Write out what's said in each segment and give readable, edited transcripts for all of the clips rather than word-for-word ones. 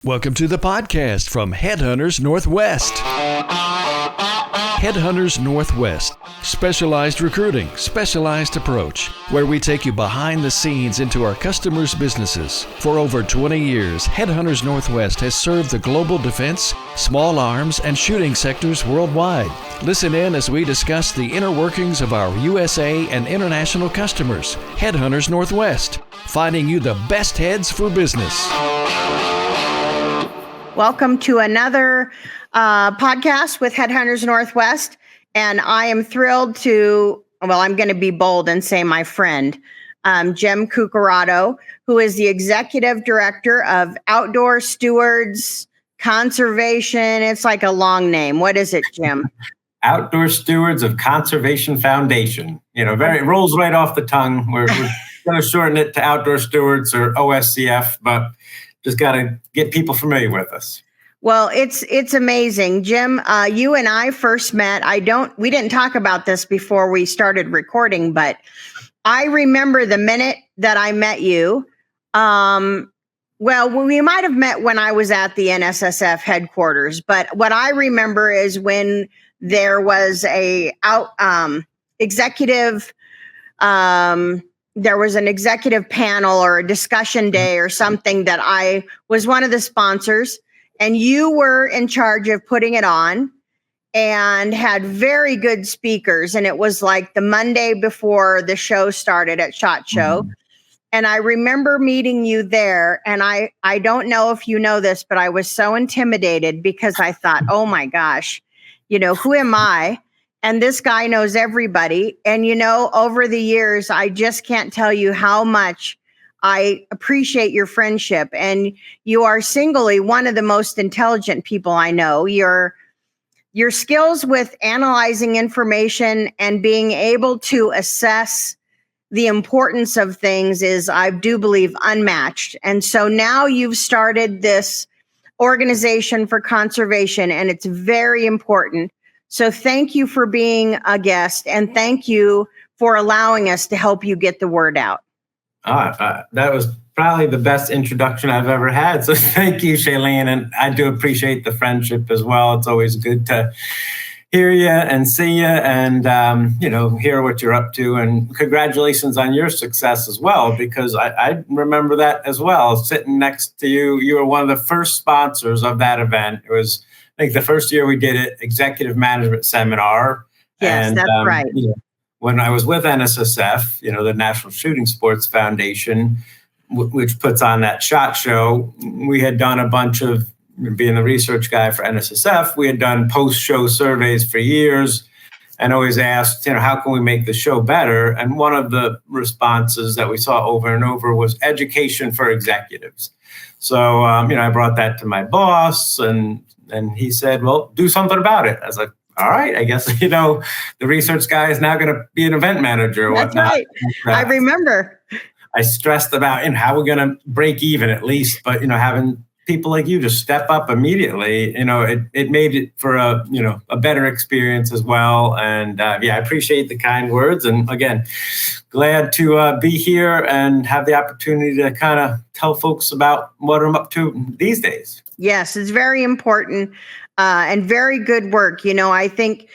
Welcome to the podcast from Headhunters Northwest. Headhunters Northwest. Specialized recruiting, specialized approach, where we take you behind the scenes into our customers' businesses. For over 20 years, Headhunters Northwest has served the global defense, small arms, and shooting sectors worldwide. Listen in as we discuss the inner workings of our USA and international customers. Headhunters Northwest, finding you the best heads for business. Welcome to another podcast with Headhunters Northwest. And I am thrilled to, I'm going to be bold and say my friend, Jim Curcuruto, who is the Executive Director of Outdoor Stewards Conservation. It's like a long name. What is it, Jim? Outdoor Stewards of Conservation Foundation. It rolls right off the tongue. We're going to shorten it to Outdoor Stewards or OSCF, but just got to get people familiar with us. Well, it's amazing. Jim, you and I first met. We didn't talk about this before we started recording, but I remember the minute that I met you. We might have met when I was at the NSSF headquarters, but what I remember is when there was there was an executive panel or a discussion day or something that I was one of the sponsors, and you were in charge of putting it on and had very good speakers. And it was like the Monday before the show started at SHOT Show. Mm-hmm. And I remember meeting you there. And I don't know if you know this, but I was so intimidated because I thought, oh my gosh, who am I? And this guy knows everybody. And, over the years, I just can't tell you how much I appreciate your friendship. And you are singly one of the most intelligent people I know. Your skills with analyzing information and being able to assess the importance of things is, I do believe, unmatched. And so now you've started this organization for conservation, and it's very important. So thank you for being a guest, and thank you for allowing us to help you get the word out. That was probably the best introduction I've ever had. So thank you, Shaylene. And I do appreciate the friendship as well. It's always good to hear you and see you and, hear what you're up to. And congratulations on your success as well, because I remember that as well. Sitting next to you, you were one of the first sponsors of that event. It was, I think, the first year we did it, executive management seminar. Yes, and, that's right. When I was with NSSF, the National Shooting Sports Foundation, which puts on that SHOT Show, we had done a bunch of, being the research guy for NSSF, we had done post-show surveys for years and always asked, how can we make the show better? And one of the responses that we saw over and over was education for executives. So, I brought that to my boss and he said, well, do something about it. I was like, all right, I guess, the research guy is now going to be an event manager or whatnot. Right. I remember. I stressed about how we're going to break even at least, but, having people like you just step up immediately, it made it for a better experience as well. And I appreciate the kind words. And again, glad to be here and have the opportunity to kind of tell folks about what I'm up to these days. Yes, it's very important and very good work. I think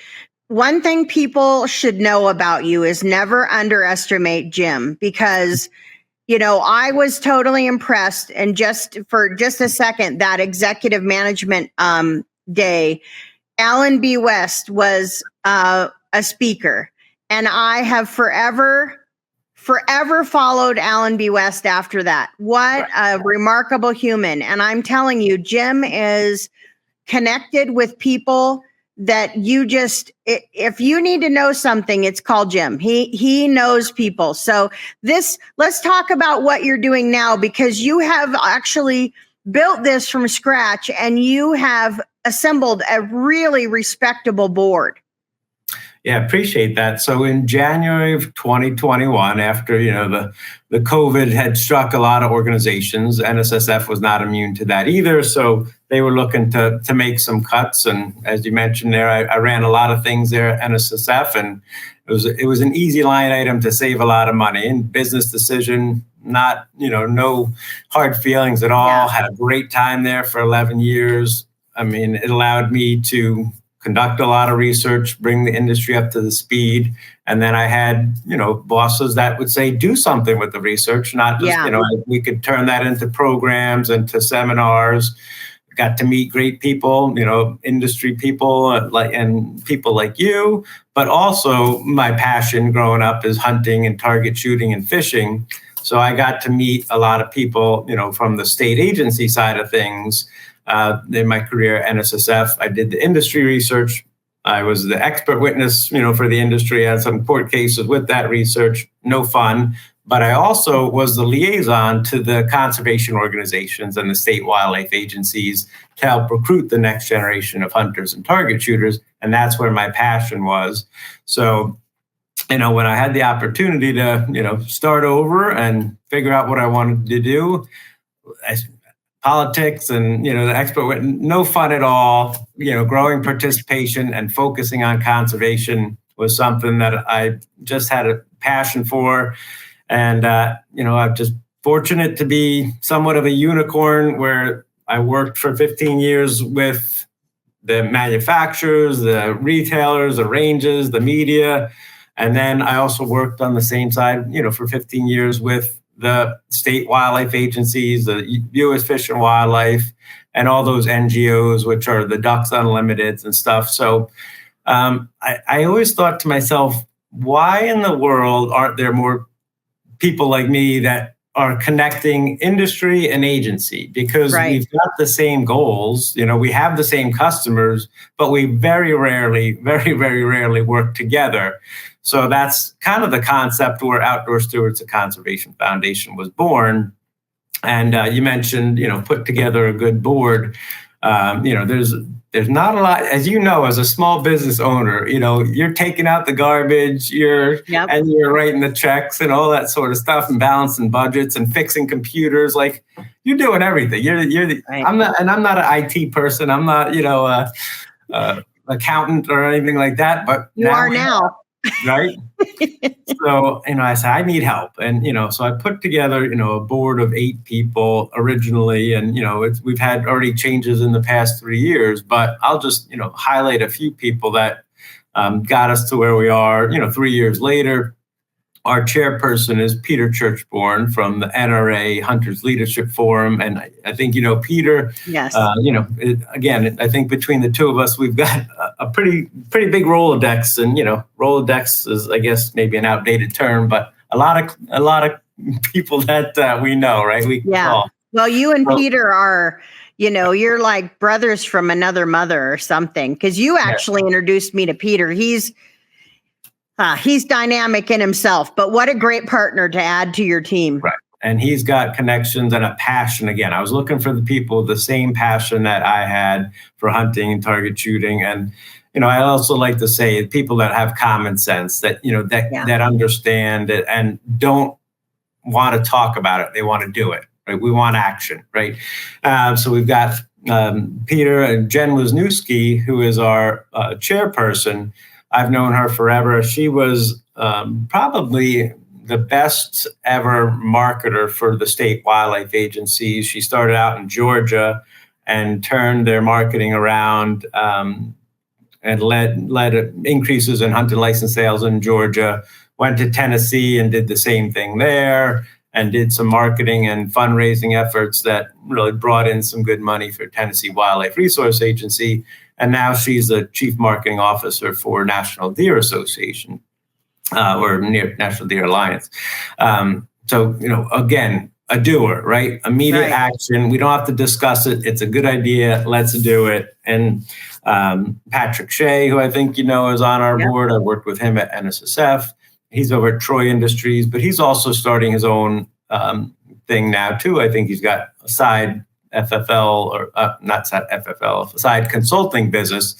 one thing people should know about you is never underestimate Jim, because I was totally impressed. And just a second, that executive management day, Alan B. West was a speaker. And I have forever followed Alan B. West after that. What a remarkable human. And I'm telling you, Jim is connected with people that if you need to know something, it's called Jim. He knows people. So let's talk about what you're doing now, because you have actually built this from scratch and you have assembled a really respectable board. Yeah, appreciate that. So in January of 2021, after the COVID had struck a lot of organizations, NSSF was not immune to that either. So they were looking to make some cuts. And as you mentioned there, I ran a lot of things there at NSSF, it was an easy line item to save a lot of money, and business decision, not, no hard feelings at all. Yeah. Had a great time there for 11 years. I mean, it allowed me to conduct a lot of research, bring the industry up to the speed. And then I had, bosses that would say, do something with the research, not just, we could turn that into programs, into seminars. Got to meet great people, industry people and people like you, but also my passion growing up is hunting and target shooting and fishing. So I got to meet a lot of people, from the state agency side of things. In my career at NSSF, I did the industry research. I was the expert witness, for the industry. I had some court cases with that research. No fun. But I also was the liaison to the conservation organizations and the state wildlife agencies to help recruit the next generation of hunters and target shooters. And that's where my passion was. So, when I had the opportunity to, start over and figure out what I wanted to do, politics and, the expert, no fun at all. Growing participation and focusing on conservation was something that I just had a passion for. And, I'm just fortunate to be somewhat of a unicorn where I worked for 15 years with the manufacturers, the retailers, the ranges, the media. And then I also worked on the same side, for 15 years with the state wildlife agencies, the U.S. Fish and Wildlife, and all those NGOs, which are the Ducks Unlimited and stuff. So I always thought to myself, why in the world aren't there more people like me that are connecting industry and agency? Because we've got the same goals, we have the same customers, but we very, very rarely work together. So that's kind of the concept where Outdoor Stewards, a Conservation Foundation, was born. And you mentioned, put together a good board. There's not a lot, as as a small business owner, you're taking out the garbage, and you're writing the checks and all that sort of stuff, and balancing budgets and fixing computers. Like, you're doing everything. I'm not an IT person. I'm not, accountant or anything like that. But you are now. Right. So, I said, I need help. And, so I put together, a board of 8 people originally. And, we've had already changes in the past 3 years, but I'll just, highlight a few people that got us to where we are, 3 years later. Our chairperson is Peter Churchbourne from the NRA Hunters Leadership Forum. And I think, Peter, yes. Again, I think between the two of us, we've got a pretty big Rolodex. And, Rolodex is, I guess, maybe an outdated term, but a lot of people that we know, right? We call. Well, you and Peter are, you're like brothers from another mother or something, because you actually introduced me to Peter. He's dynamic in himself, but what a great partner to add to your team. Right. And he's got connections and a passion. Again, I was looking for the people with the same passion that I had for hunting and target shooting. And, I also like to say people that have common sense, that, that understand it and don't want to talk about it. They want to do it. Right. We want action. Right. So we've got Peter and Jen Wisniewski, who is our chairperson. I've known her forever. She was probably the best ever marketer for the state wildlife agencies. She started out in Georgia and turned their marketing around and led increases in hunting license sales in Georgia. Went to Tennessee and did the same thing there, and did some marketing and fundraising efforts that really brought in some good money for Tennessee Wildlife Resource Agency. And now she's the chief marketing officer for National Deer Association, or National Deer Alliance. So, again, a doer, right? Immediate action. We don't have to discuss it. It's a good idea. Let's do it. And Patrick Shea, who I think is on our board. I worked with him at NSSF. He's over at Troy Industries, but he's also starting his own thing now too. I think he's got a side FFL or not side FFL, side consulting business,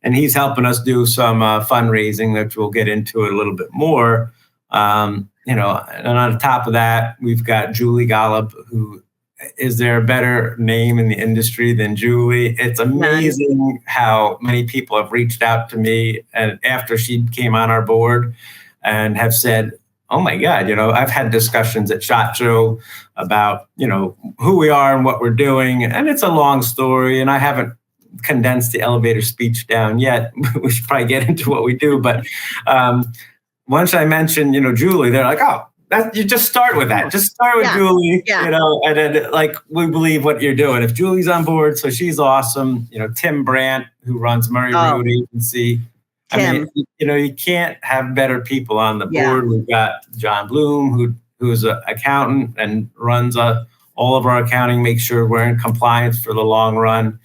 and he's helping us do some fundraising, which we'll get into it a little bit more. And on top of that, we've got Julie Golub, who is there a better name in the industry than Julie? It's amazing how many people have reached out to me and after she came on our board and have said, oh my God, I've had discussions at SHOT Show about, who we are and what we're doing. And it's a long story and I haven't condensed the elevator speech down yet. We should probably get into what we do. But once I mentioned, Julie, they're like, oh, you just start with that. Just start with Julie, and then we believe what you're doing. If Julie's on board, so she's awesome. Tim Brandt, who runs Murray Road Agency. Tim. I mean, you can't have better people on the board. We've got John Bloom, who's an accountant and runs all of our accounting, makes sure we're in compliance for the long run.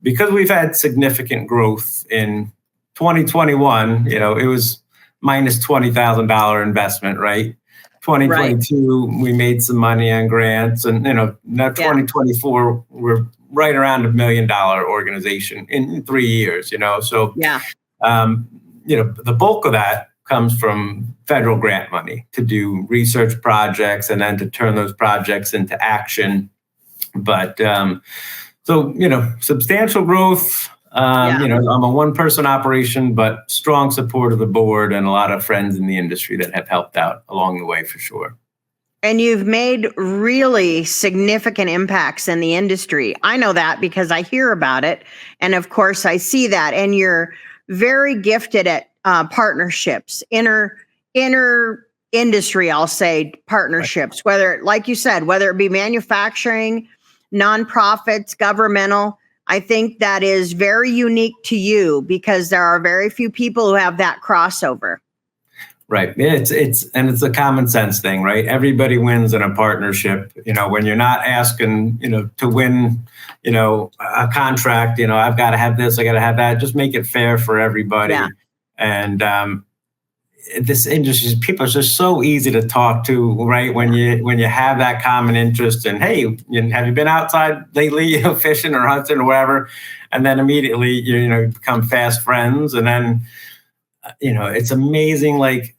Because we've had significant growth in 2021, it was minus $20,000 investment, right? 2022, we made some money on grants, and now 2024, we're right around $1 million organization in 3 years. So the bulk of that comes from federal grant money to do research projects and then to turn those projects into action. But substantial growth. I'm a one-person operation, but strong support of the board and a lot of friends in the industry that have helped out along the way for sure. And you've made really significant impacts in the industry. I know that because I hear about it. And of course, I see that. And you're very gifted at partnerships, inner industry, I'll say, partnerships, whether, like you said, whether it be manufacturing, nonprofits, governmental. I think that is very unique to you because there are very few people who have that crossover. Right. It's a common sense thing, right? Everybody wins in a partnership. When you're not asking, to win, a contract, I've got to have this, I got to have that. Just make it fair for everybody. Yeah. And this industry, people are just so easy to talk to, right? When you have that common interest and, hey, have you been outside lately, fishing or hunting or whatever? And then immediately, you become fast friends. And then, it's amazing. Like,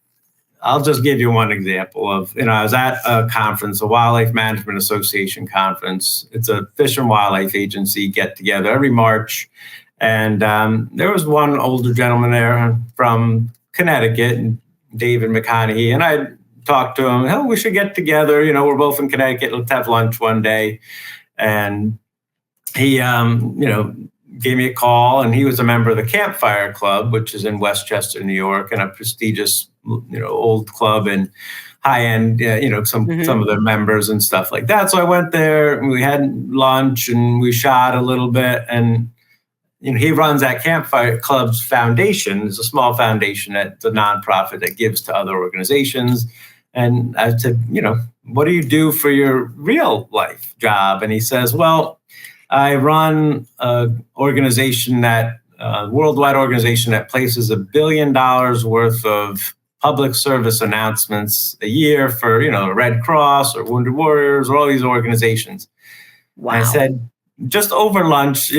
I'll just give you one example of, I was at a conference, a Wildlife Management Association conference. It's a fish and wildlife agency get together every March. And there was one older gentleman there from Connecticut, David McConaughey, and I talked to him. Oh, we should get together. We're both in Connecticut. Let's have lunch one day. And he, gave me a call, and he was a member of the Campfire Club, which is in Westchester, New York, and a prestigious, old club and high end, some of their members and stuff like that. So I went there, and we had lunch, and we shot a little bit, and he runs that Campfire Club's foundation. It's a small foundation that's a nonprofit that gives to other organizations. And I said, what do you do for your real life job? And he says, well, I run an organization worldwide organization that places $1 billion worth of public service announcements a year for, Red Cross or Wounded Warriors or all these organizations. Wow. And I said, just over lunch,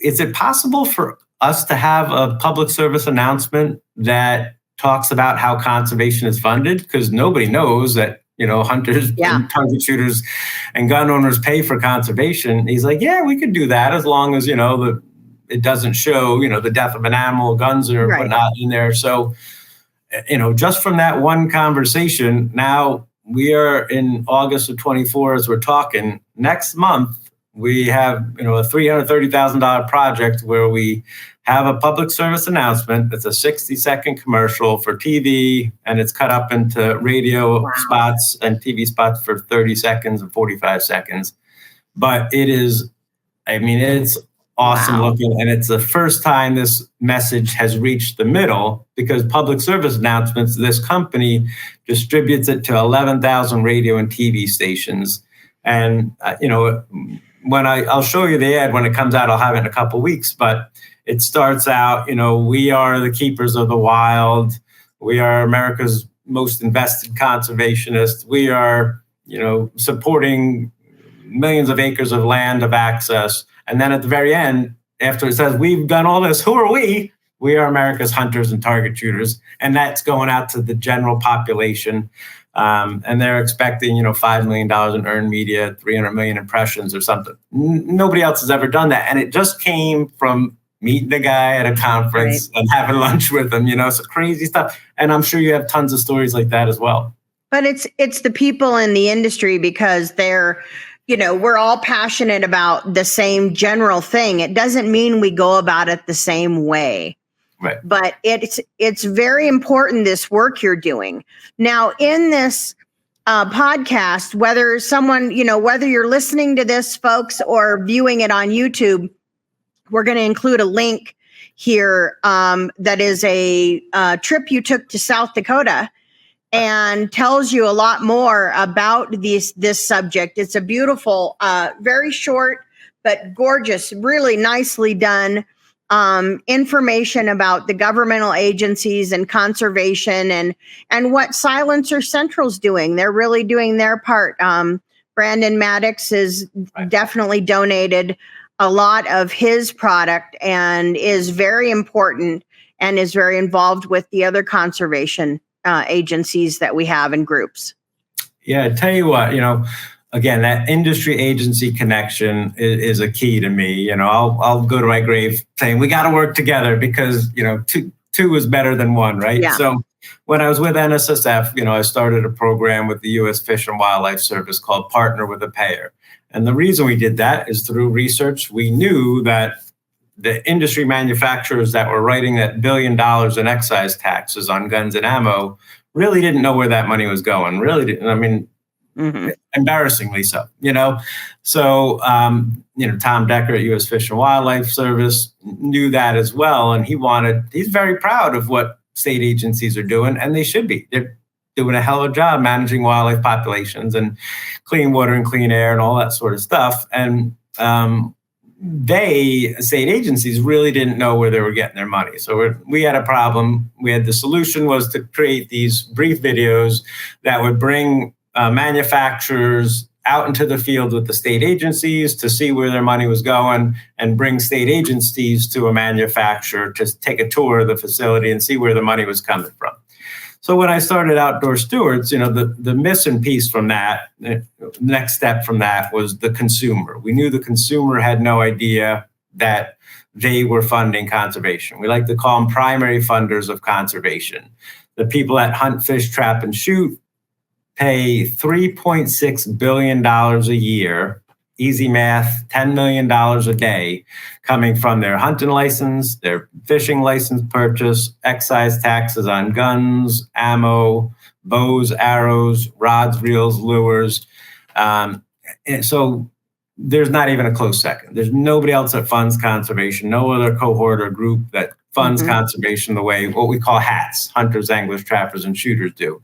is it possible for us to have a public service announcement that talks about how conservation is funded? Because nobody knows that, hunters and target shooters and gun owners pay for conservation. He's like, yeah, we could do that as long as, it doesn't show, the death of an animal, guns or whatnot in there. So, just from that one conversation, now we are in August of 24 as we're talking. Next month, we have, a $330,000 project where we have a public service announcement. It's a 60-second commercial for TV, and it's cut up into radio spots and TV spots for 30 seconds and 45 seconds. But it is, it's awesome looking. And it's the first time this message has reached the middle because public service announcements, this company distributes it to 11,000 radio and TV stations. And, when I'll show you the ad when it comes out, I'll have it in a couple of weeks, but it starts out, we are the keepers of the wild. We are America's most invested conservationists. We are, supporting millions of acres of land of access. And then at the very end, after it says, we've done all this, who are we? We are America's hunters and target shooters, and that's going out to the general population. And they're expecting, $5 million in earned media, 300 million impressions or something. Nobody else has ever done that. And it just came from meeting the guy at a conference and having lunch with him, so crazy stuff. And I'm sure you have tons of stories like that as well. But it's the people in the industry, because they're, we're all passionate about the same general thing. It doesn't mean we go about it the same way. Right. But it's very important, this work you're doing. Now, in this podcast, whether someone, whether you're listening to this, folks, or viewing it on YouTube, we're going to include a link here that is a trip you took to South Dakota, and tells you a lot more about this subject. It's a beautiful, very short but gorgeous, really nicely done information about the governmental agencies and conservation and what Silencer Central's doing. They're really doing their part. Brandon Maddox is definitely donated a lot of his product and is very important and is very involved with the other conservation agencies that we have and groups. Yeah, I tell you what, again, that industry agency connection is a key to me. I'll go to my grave saying we got to work together because, two is better than one, right? Yeah. So when I was with NSSF, I started a program with the U.S. Fish and Wildlife Service called Partner with a Payer. And the reason we did that is through research. We knew that the industry manufacturers that were writing that $1 billion in excise taxes on guns and ammo really didn't know where that money was going. Really didn't. Embarrassingly so, So, Tom Decker at U.S. Fish and Wildlife Service knew that as well. And he's very proud of what state agencies are doing, and they should be. They're doing a hell of a job managing wildlife populations and clean water and clean air and all that sort of stuff. And state agencies really didn't know where they were getting their money. So we had a problem. The solution was to create these brief videos that would bring manufacturers out into the field with the state agencies to see where their money was going, and bring state agencies to a manufacturer to take a tour of the facility and see where the money was coming from. So when I started Outdoor Stewards, the missing piece from that, the next step from that was the consumer. We knew the consumer had no idea that they were funding conservation. We like to call them primary funders of conservation. The people that hunt, fish, trap, and shoot pay $3.6 billion a year, easy math, $10 million a day, coming from their hunting license, their fishing license purchase, excise taxes on guns, ammo, bows, arrows, rods, reels, lures. And so there's not even a close second. There's nobody else that funds conservation, no other cohort or group that funds conservation the way what we call HATs, hunters, anglers, trappers, and shooters do.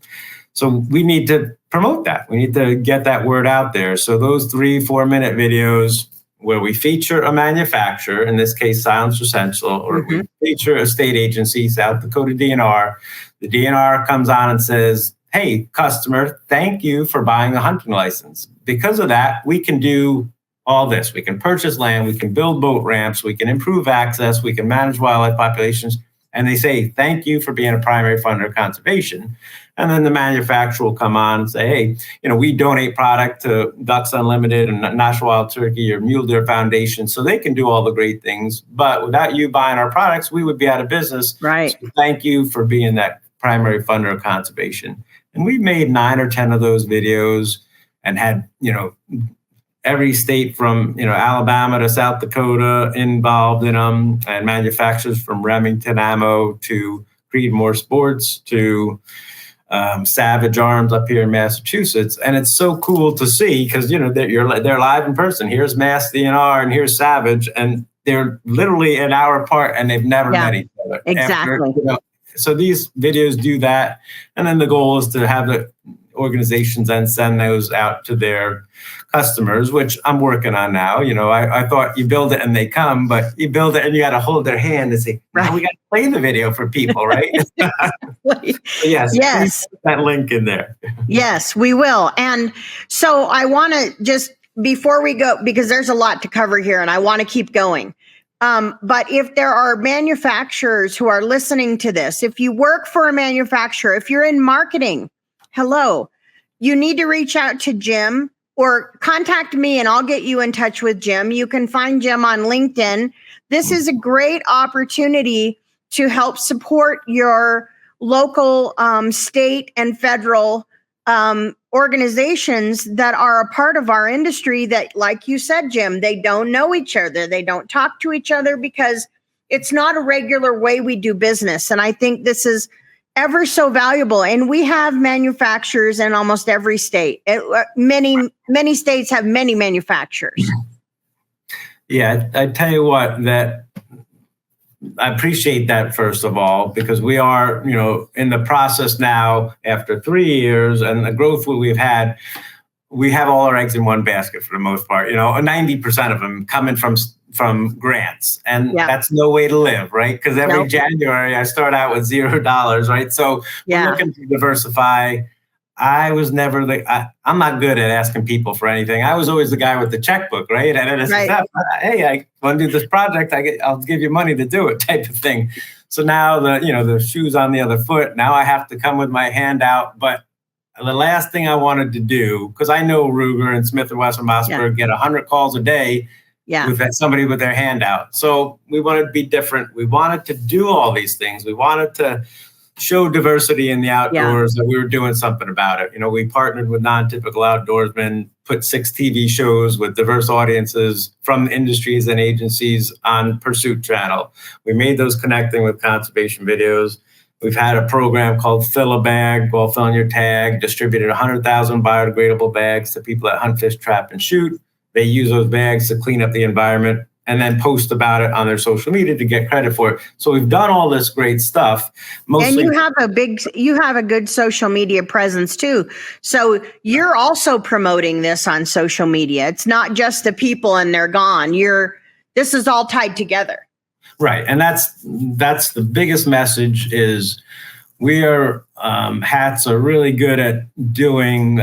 So we need to promote that. We need to get that word out there. So those 3-4 minute videos where we feature a manufacturer, in this case, Silencer Central, or we feature a state agency, South Dakota DNR. The DNR comes on and says, hey, customer, thank you for buying a hunting license. Because of that, we can do all this. We can purchase land, we can build boat ramps, we can improve access, we can manage wildlife populations. And they say, thank you for being a primary funder of conservation. And then the manufacturer will come on and say, hey, we donate product to Ducks Unlimited and National Wild Turkey or Mule Deer Foundation, so they can do all the great things. But without you buying our products, we would be out of business. Right. So thank you for being that primary funder of conservation. And we made 9 or 10 of those videos and had, every state from, Alabama to South Dakota involved in them, and manufacturers from Remington Ammo to Creedmoor Sports to Savage Arms up here in Massachusetts. And it's so cool to see because, they're live in person. Here's Mass DNR and here's Savage, and they're literally an hour apart and they've never met each other. Exactly. So these videos do that. And then the goal is to have the organizations then send those out to their customers, which I'm working on now. I thought you build it and they come, but you build it and you got to hold their hand and say, now we got to play the video for people, right? Yes. Put that link in there. Yes, we will. And so I want to just, before we go, because there's a lot to cover here and I want to keep going. But if there are manufacturers who are listening to this, if you work for a manufacturer, if you're in marketing, hello, you need to reach out to Jim or contact me and I'll get you in touch with Jim. You can find Jim on LinkedIn. This is a great opportunity to help support your local, state and federal organizations that are a part of our industry that, like you said, Jim, they don't know each other. They don't talk to each other because it's not a regular way we do business. And I think this is ever so valuable. And we have manufacturers in almost every state. Many states have many manufacturers. Yeah, I tell you what, that I appreciate that, first of all, because we are, in the process now after 3 years and the growth we've had, we have all our eggs in one basket for the most part, 90% of them coming from grants. And that's no way to live, right? Because every January I start out with $0, right? So we're looking to diversify. I was never I'm not good at asking people for anything. I was always the guy with the checkbook, right? At NSSF, hey, I want to do this project. I'll give you money to do it, type of thing. So now the shoe's on the other foot. Now I have to come with my hand out. But the last thing I wanted to do, because I know Ruger and Smith and Wesson Mossberg get 100 calls a day with somebody with their hand out. So we wanted to be different. We wanted to do all these things. We wanted to show diversity in the outdoors, that we were doing something about it. We partnered with Non-Typical Outdoorsmen, put 6 TV shows with diverse audiences from industries and agencies on Pursuit Channel. We made those connecting with conservation videos. We've had a program called Fill a Bag, go fill in your tag, distributed 100,000 biodegradable bags to people that hunt, fish, trap, and shoot. They use those bags to clean up the environment and then post about it on their social media to get credit for it. So we've done all this great stuff. And you have a good social media presence too. So you're also promoting this on social media. It's not just the people and they're gone. This is all tied together. Right. And that's the biggest message is hats are really good at doing,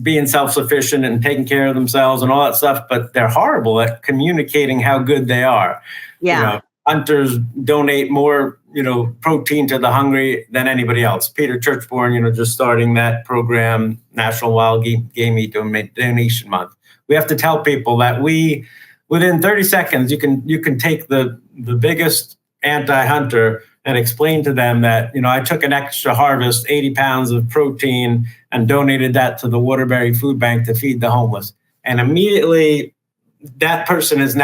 being self-sufficient and taking care of themselves and all that stuff, but they're horrible at communicating how good they are. Hunters donate more, protein to the hungry than anybody else. Peter Churchborn, just starting that program, National Wild Game Meat Donation Month. We have to tell people that within 30 seconds, you can take the biggest anti-hunter and explain to them that, I took an extra harvest, 80 pounds of protein, and donated that to the Waterbury Food Bank to feed the homeless. And immediately, that person has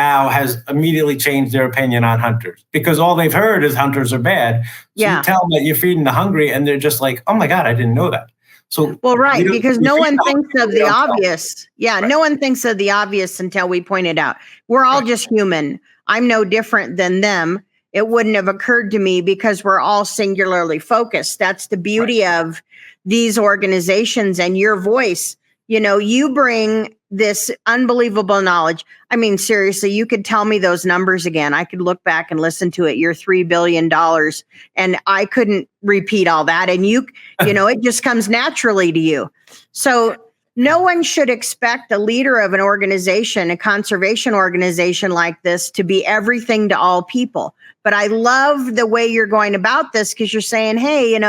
immediately changed their opinion on hunters, because all they've heard is hunters are bad. So you tell them that you're feeding the hungry, and they're just like, oh my God, I didn't know that. So because no one thinks of the obvious. No one thinks of the obvious until we point it out. We're all just human. I'm no different than them. It wouldn't have occurred to me because we're all singularly focused. That's the beauty of these organizations and your voice. You bring this unbelievable knowledge. I mean, seriously, you could tell me those numbers again. I could look back and listen to it. You're $3 billion and I couldn't repeat all that. And it just comes naturally to you. So no one should expect a leader of an organization, a conservation organization like this, to be everything to all people. But I love the way you're going about this, because you're saying, hey,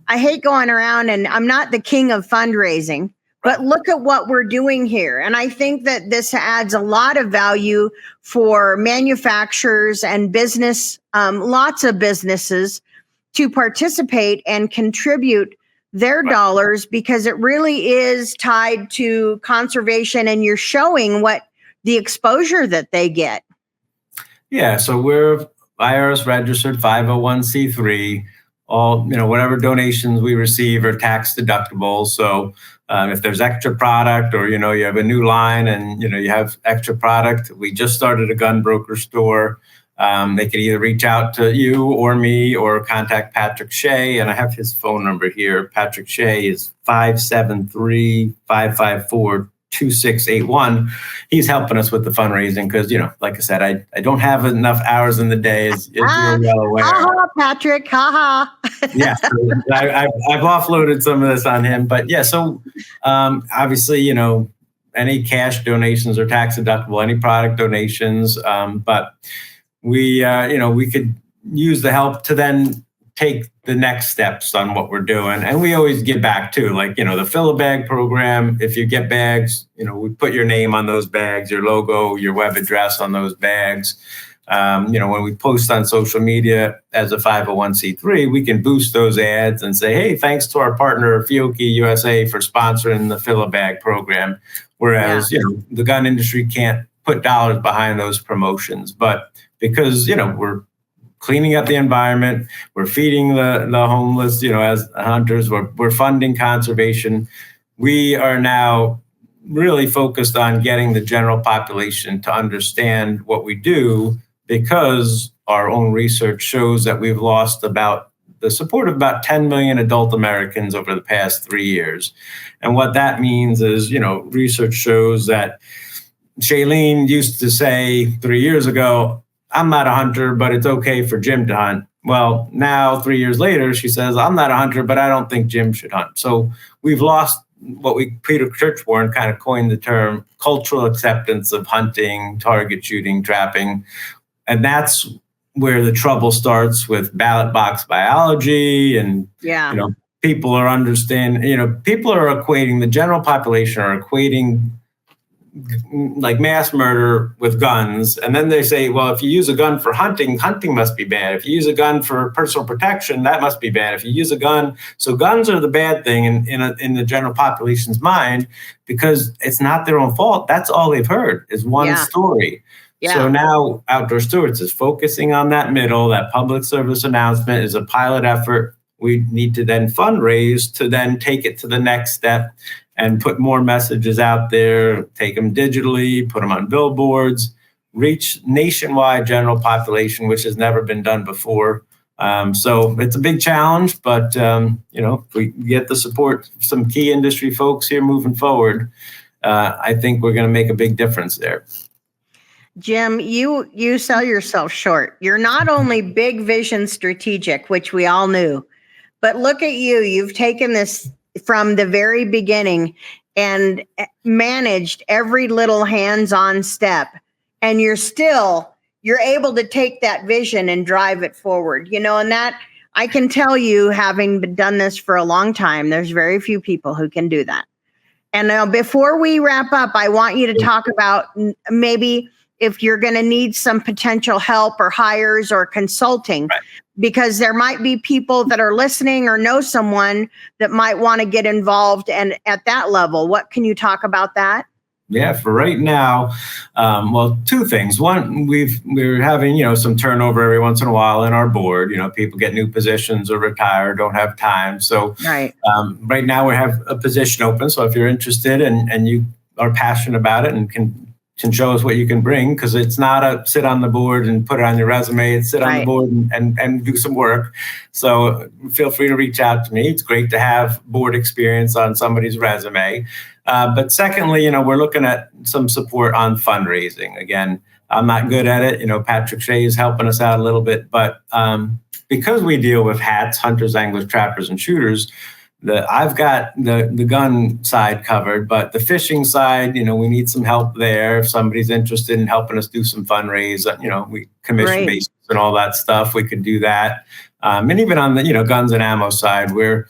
I hate going around and I'm not the king of fundraising, but look at what we're doing here. And I think that this adds a lot of value for manufacturers and business, lots of businesses, to participate and contribute their dollars, because it really is tied to conservation, and you're showing what the exposure that they get. Yeah, so we're IRS registered 501c3. All, whatever donations we receive are tax deductible. So if there's extra product, or, you have a new line and, you have extra product, we just started a gun broker store. They could either reach out to you or me, or contact Patrick Shea. And I have his phone number here. Patrick Shea is 573-554-2681. He's helping us with the fundraising because, like I said, I don't have enough hours in the day, as you're well aware. Patrick, Yeah, so I've offloaded some of this on him. But yeah, so obviously, any cash donations are tax deductible, any product donations. But we could use the help to then take the next steps on what we're doing. And we always give back too, like, the fill a bag program. If you get bags, we put your name on those bags, your logo, your web address on those bags. When we post on social media as a 501c3, we can boost those ads and say, hey, thanks to our partner, Fiocchi USA, for sponsoring the Fill a Bag program. Whereas, the gun industry can't put dollars behind those promotions. But because, we're cleaning up the environment, we're feeding the homeless, as hunters, we're funding conservation. We are now really focused on getting the general population to understand what we do, because our own research shows that we've lost the support of about 10 million adult Americans over the past 3 years. And what that means is, research shows that Shaylene used to say 3 years ago, I'm not a hunter, but it's okay for Jim to hunt. Well, now 3 years later, she says, I'm not a hunter, but I don't think Jim should hunt. So we've lost what Peter Churchwarren kind of coined the term cultural acceptance of hunting, target shooting, trapping. And that's where the trouble starts with ballot box biology. And, people are people are equating, the general population are equating like mass murder with guns. And then they say, well, if you use a gun for hunting, hunting must be bad. If you use a gun for personal protection, that must be bad. If you use a gun, so guns are the bad thing in the general population's mind, because it's not their own fault. That's all they've heard is one story. Yeah. So now Outdoor Stewards is focusing on that middle. That public service announcement is a pilot effort. We need to then fundraise to then take it to the next step and put more messages out there, take them digitally, put them on billboards, reach nationwide general population, which has never been done before. So it's a big challenge, but if we get the support of some key industry folks here moving forward, I think we're going to make a big difference there. Jim, you sell yourself short. You're not only big vision strategic, which we all knew, but look at you. You've taken this from the very beginning and managed every little hands-on step. And you're able to take that vision and drive it forward, and that I can tell you, having done this for a long time, there's very few people who can do that. And now before we wrap up, I want you to talk about maybe if you're going to need some potential help or hires or consulting, right, because there might be people that are listening or know someone that might want to get involved. And at that level, what can you talk about that? Yeah, for right now, two things. One, we're having, some turnover every once in a while in our board. People get new positions or retire, don't have time. So right now we have a position open. So if you're interested and you are passionate about it and can show us what you can bring, because it's not a sit on the board and put it on your resume. It's sit on the board and do some work. So feel free to reach out to me. It's great to have board experience on somebody's resume. But secondly, we're looking at some support on fundraising. Again, I'm not good at it. Patrick Shea is helping us out a little bit. But because we deal with hats, hunters, anglers, trappers, and shooters, I've got the gun side covered, but the fishing side, we need some help there. If somebody's interested in helping us do some fundraise, we commission basis and all that stuff, we could do that. And even on the, guns and ammo side, we're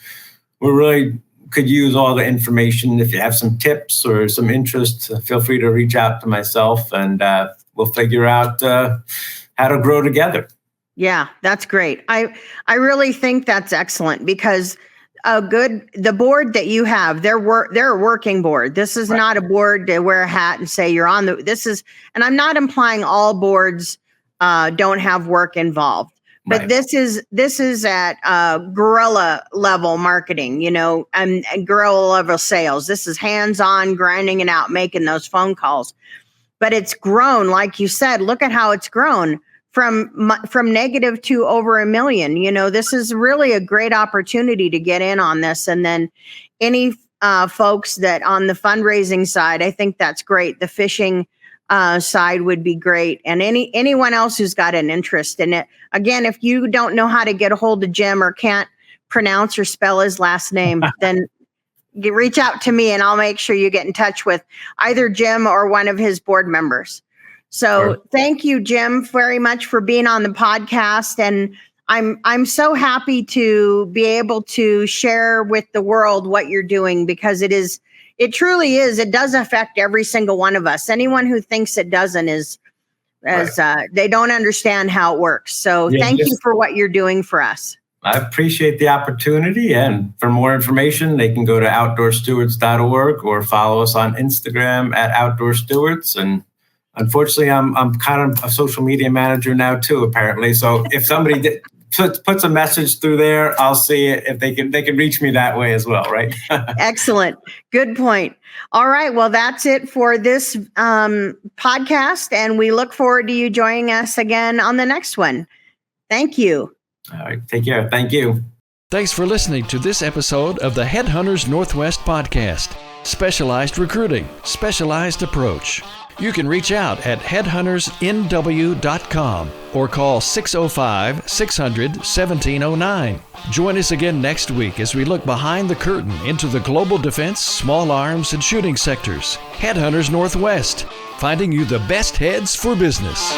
really could use all the information. If you have some tips or some interest, feel free to reach out to myself and we'll figure out how to grow together. Yeah, that's great. I really think that's excellent, because the board that you have, they're a working board. This is not a board to wear a hat and say you're on and I'm not implying all boards don't have work involved, but this is at guerrilla level marketing, and guerrilla level sales. This is hands-on, grinding it out, making those phone calls. But it's grown, like you said. Look at how it's grown from negative to over 1 million. This is really a great opportunity to get in on this. And then any folks that on the fundraising side, I think that's great. The fishing side would be great. And anyone else who's got an interest in it. Again, if you don't know how to get a hold of Jim or can't pronounce or spell his last name, then reach out to me and I'll make sure you get in touch with either Jim or one of his board members. So thank you, Jim, very much for being on the podcast. And I'm so happy to be able to share with the world what you're doing, because it truly is. It does affect every single one of us. Anyone who thinks it doesn't they don't understand how it works. So thank you for what you're doing for us. I appreciate the opportunity. And for more information, they can go to outdoorstewards.org or follow us on Instagram at Outdoor Stewards. And unfortunately, I'm kind of a social media manager now too, apparently. So if somebody puts a message through there, I'll see it. If they can reach me that way as well, right? Excellent. Good point. All right. Well, that's it for this podcast, and we look forward to you joining us again on the next one. Thank you. All right. Take care. Thank you. Thanks for listening to this episode of the Headhunters Northwest podcast. Specialized recruiting, specialized approach. You can reach out at headhuntersnw.com or call 605-600-1709. Join us again next week as we look behind the curtain into the global defense, small arms, and shooting sectors. Headhunters Northwest, finding you the best heads for business.